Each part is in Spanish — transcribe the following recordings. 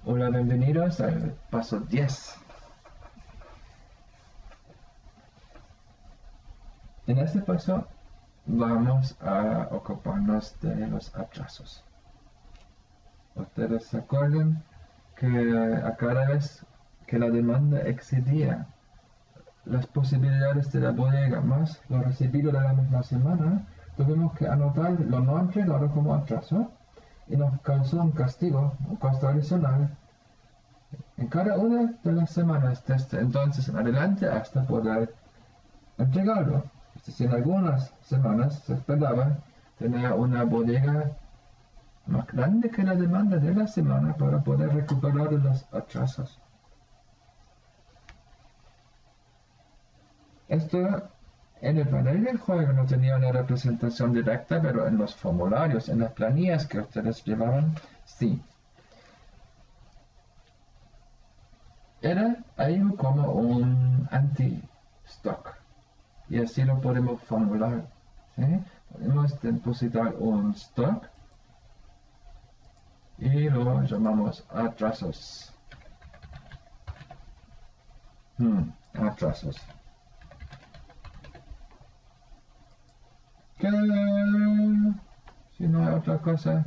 Hola, bienvenidos al paso 10. En este paso vamos a ocuparnos de los atrasos. Ustedes se acuerdan que a cada vez que la demanda excedía las posibilidades de la bodega más lo recibido de la misma semana, tuvimos que anotar lo no entregado como atraso y nos causó un castigo, un costo adicional en cada una de las semanas desde entonces en adelante hasta poder entregarlo. Es decir, en algunas semanas se esperaba tener una bodega más grande que la demanda de la semana para poder recuperar los atrasos. Esto en el panel del juego no tenía una representación directa, pero en los formularios, en las planillas que ustedes llevaban, sí. Era algo como un anti-stock. Y así lo podemos formular. ¿Sí? Podemos depositar un stock y lo llamamos atrasos. Atrasos. Que si no hay otra cosa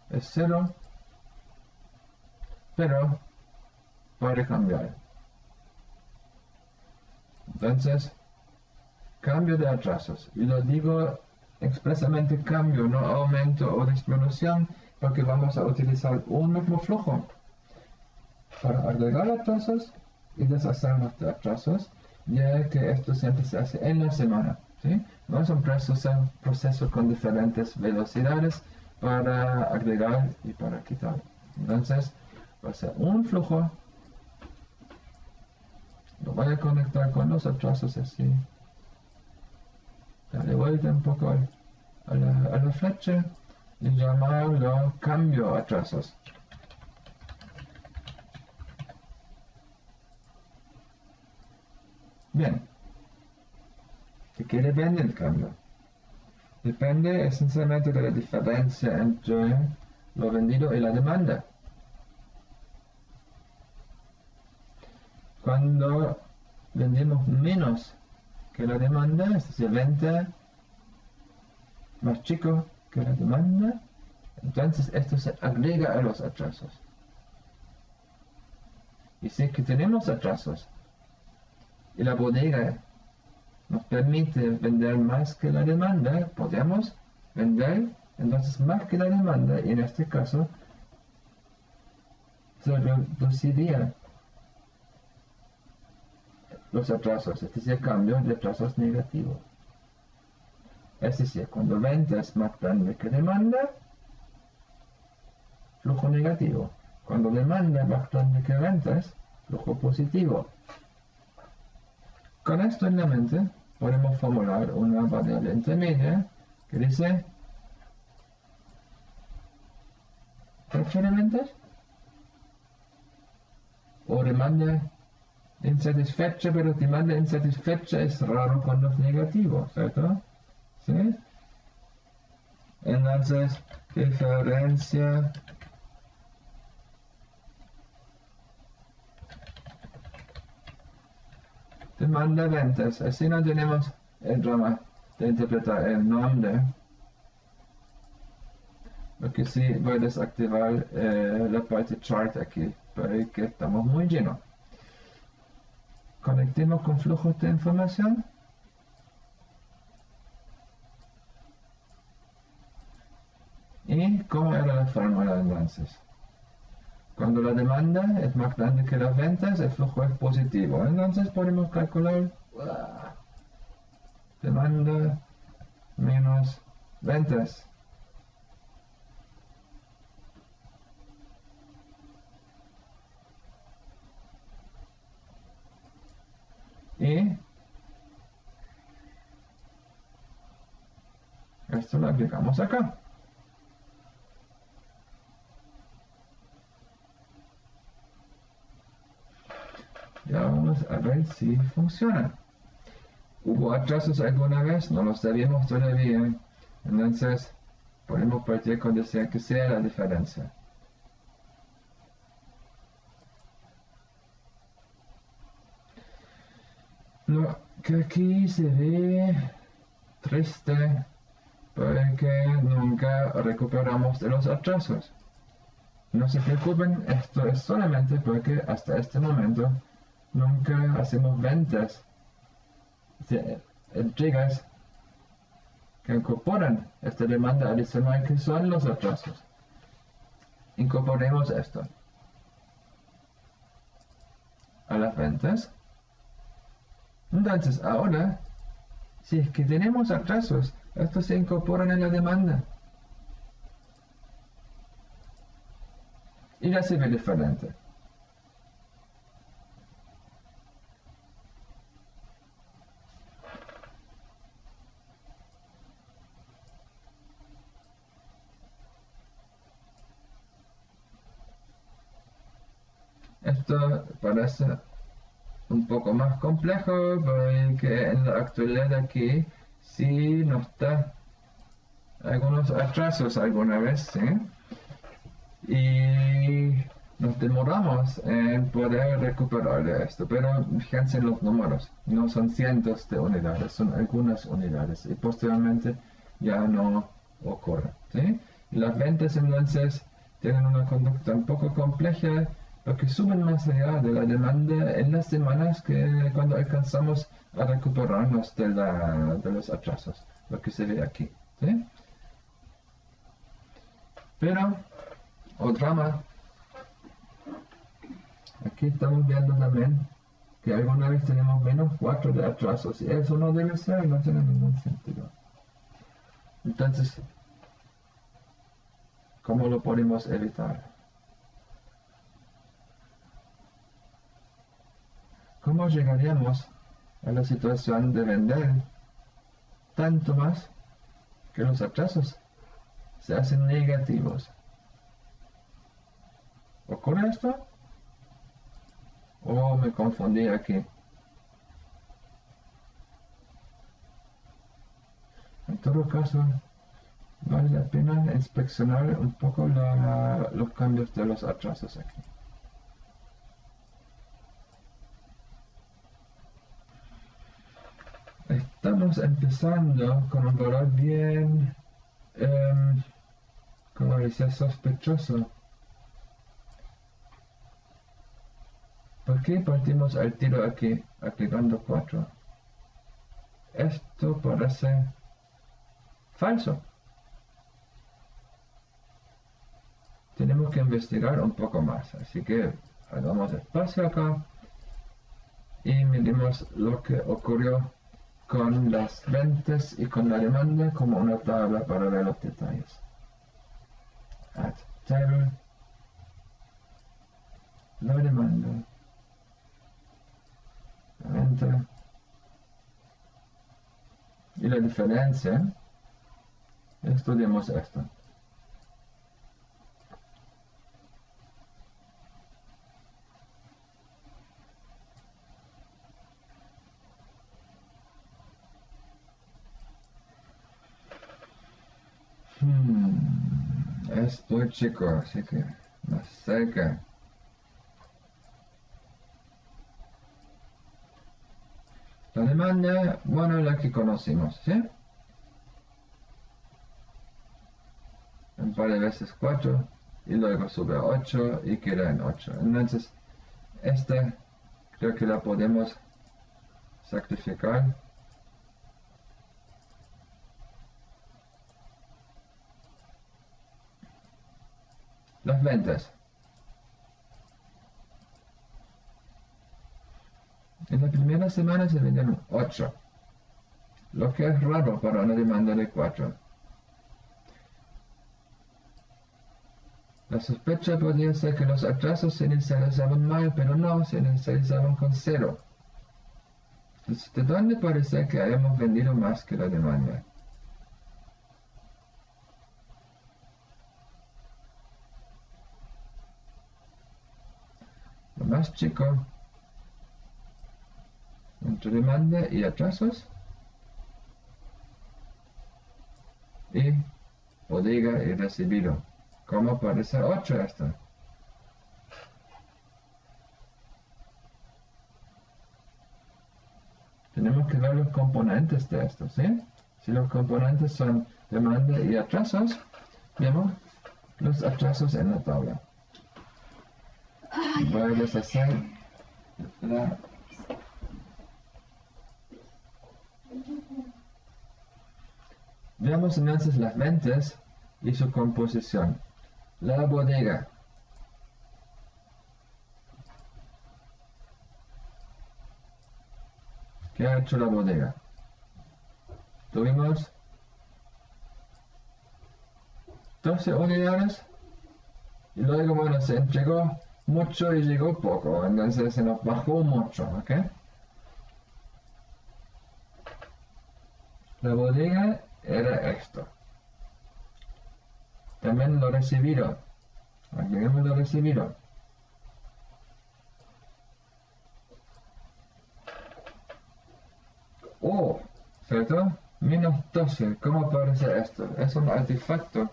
es 0, pero puede cambiar. Entonces, cambio de atrasos. Y lo digo expresamente cambio, no aumento o disminución, porque vamos a utilizar un mismo flujo para agregar atrasos y deshacernos de atrasos, ya que esto siempre se hace en la semana. ¿Sí? No es un proceso con diferentes velocidades para agregar y para quitar. Entonces, va a ser un flujo. Lo voy a conectar con los atrasos así. Darle vuelta un poco a la flecha y llamarlo cambio atrasos. Bien. ¿De qué depende el cambio? Depende esencialmente de la diferencia entre lo vendido y la demanda. Cuando vendemos menos que la demanda, es decir, venta más chico que la demanda, entonces esto se agrega a los atrasos. Y si es que tenemos atrasos y la bodega nos permite vender más que la demanda, podemos vender entonces más que la demanda y en este caso se reduciría los atrasos, es decir, cambio de atrasos negativos. Es decir, cuando venta es más grande que demanda, flujo negativo. Cuando demanda es más grande que ventas, flujo positivo. Con esto en la mente, podemos formular una variable intermedia que dice fecha de ventas o demanda insatisfecha, pero demanda insatisfecha es raro cuando es negativo, ¿cierto? ¿Sí? Entonces, diferencia demanda ventas. Así no tenemos el drama de interpretar el nombre. Lo que sí voy a desactivar la parte chart aquí, porque estamos muy llenos. Conectemos con flujos de información. ¿Y cómo era la fórmula entonces? Cuando la demanda es más grande que las ventas, el flujo es positivo. Entonces podemos calcular demanda menos ventas. Y esto lo aplicamos acá. Ya vamos a ver si funciona. ¿Hubo atrasos alguna vez? No lo sabemos todavía. Entonces, podemos partir con decir que sea la diferencia. Lo que aquí se ve triste porque nunca recuperamos de los atrasos. No se preocupen, esto es solamente porque hasta este momento nunca hacemos ventas de entregas que incorporan esta demanda adicional que son los atrasos. Incorporemos esto a las ventas. Entonces ahora, si es que tenemos atrasos, estos se incorporan en la demanda. Y ya se ve diferente. Esto parece un poco más complejo porque en la actualidad aquí sí nos da algunos atrasos alguna vez, ¿sí? Y nos demoramos en poder recuperar de esto, pero fíjense en los números, no son cientos de unidades, son algunas unidades y posteriormente ya no ocurre, ¿sí? Y las ventas entonces tienen una conducta un poco compleja porque suben más allá de la demanda en las semanas que cuando alcanzamos a recuperarnos de los atrasos, lo que se ve aquí, ¿sí? Pero otra más. Aquí estamos viendo también que alguna vez tenemos menos 4 de atrasos y eso no debe ser, no tiene ningún sentido. Entonces, ¿cómo lo podemos evitar? ¿Cómo llegaríamos a la situación de vender tanto más que los atrasos se hacen negativos? ¿Ocurre esto? ¿O me confundí aquí? En todo caso, vale la pena inspeccionar un poco los cambios de los atrasos aquí. Estamos empezando con un valor bien, como decía, sospechoso. ¿Por qué partimos al tiro aquí, aplicando 4? Esto parece falso. Tenemos que investigar un poco más, así que hagamos espacio acá y miremos lo que ocurrió con las ventas y con la demanda como una tabla para ver los detalles. Add table, la demanda, la venta y la diferencia. Estudiemos esto. Es muy chico, así que más cerca. La demanda, bueno, la que conocimos, ¿sí? Un par de veces 4 y luego sube a 8 y queda en 8. Entonces, esta creo que la podemos sacrificar. Las ventas. En la primera semana se vendieron 8, lo que es raro para una demanda de 4. La sospecha podría ser que los atrasos se inicializaban mal, pero no, se inicializaban con 0. Entonces, ¿de dónde parece que hayamos vendido más que la demanda? Lo más chico entre demanda y atrasos y bodega y recibido. ¿Cómo parece 8 esto? tenemos que ver los componentes de esto, ¿sí? Si los componentes son demanda y atrasos, vemos los atrasos en la tabla. Voy a deshacer la... Veamos entonces las ventas y su composición. La bodega. ¿Qué ha hecho la bodega? Tuvimos 12 unidades y luego, bueno, se entregó mucho y llegó poco, entonces se nos bajó mucho, ¿ok? La bodega era esto. También lo recibieron. Agreguemos lo recibido. Oh, ¿cierto? Menos 12. ¿Cómo aparece esto? Es un artefacto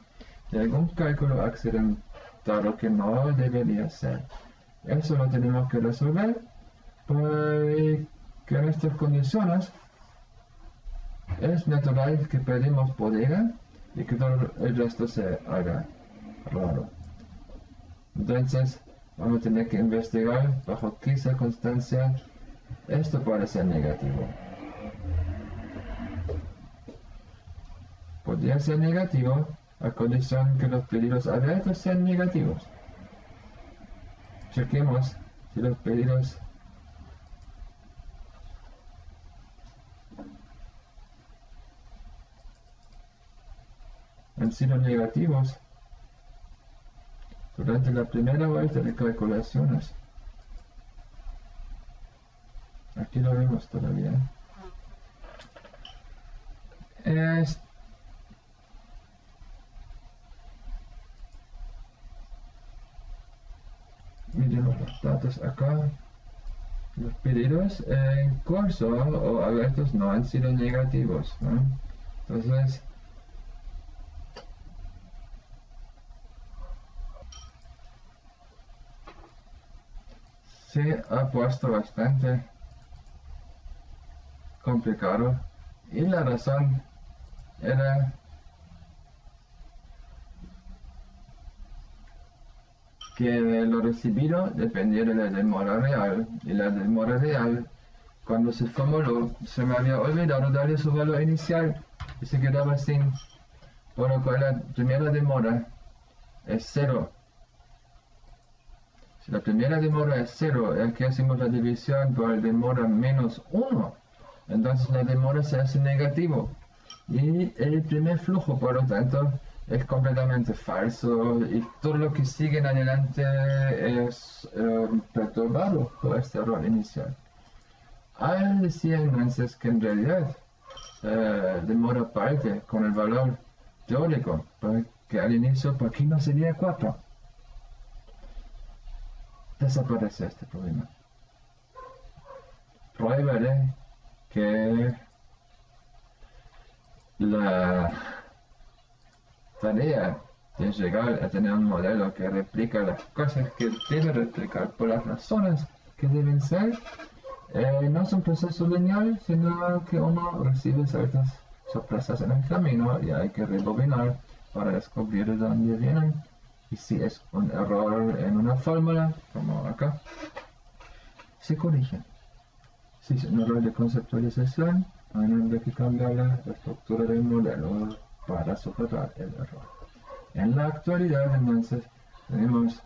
de algún cálculo accidentado que no debería ser. Eso lo tenemos que resolver porque en estas condiciones es natural que perdimos bodega y que todo el resto se haga raro. Entonces vamos a tener que investigar bajo qué circunstancia esto puede ser negativo. Podría ser negativo a condición que los pedidos abiertos sean negativos. Chequemos si los pedidos han sido negativos durante la primera vuelta de calculaciones. Aquí lo vemos todavía. Miremos los datos acá. Los pedidos en curso o abiertos no han sido negativos, ¿no? Entonces, se ha puesto bastante complicado y la razón era que lo recibido dependía de la demora real y la demora real cuando se formuló se me había olvidado darle su valor inicial y se quedaba sin, por lo cual la primera demora es 0. Si la primera demora es 0, es que hacemos la división por demora menos 1, entonces la demora se hace negativo y el primer flujo, por lo tanto, es completamente falso y todo lo que sigue en adelante es perturbado por este error inicial. Al decir entonces que en realidad demora parte con el valor teórico, porque al inicio, ¿por qué no sería 4? Desaparece este problema. Probaré que la tarea de llegar a tener un modelo que replica las cosas que debe replicar por las razones que deben ser, no es un proceso lineal, sino que uno recibe ciertas sorpresas en el camino y hay que rebobinar para descubrir de dónde vienen. Y si es un error en una fórmula, como acá, se corrige. Si es un error de conceptualización, hay que cambiar la estructura del modelo para sujetar el error. En la actualidad, entonces, tenemos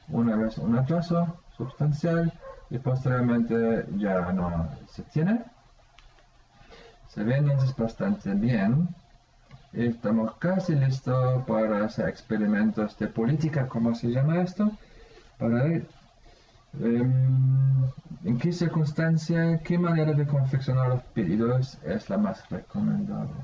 una vez un atraso sustancial y posteriormente ya no se tiene. Se ve entonces bastante bien. Estamos casi listos para hacer experimentos de política, ¿cómo se llama esto? Para ver en qué circunstancia, qué manera de confeccionar los pedidos es la más recomendable.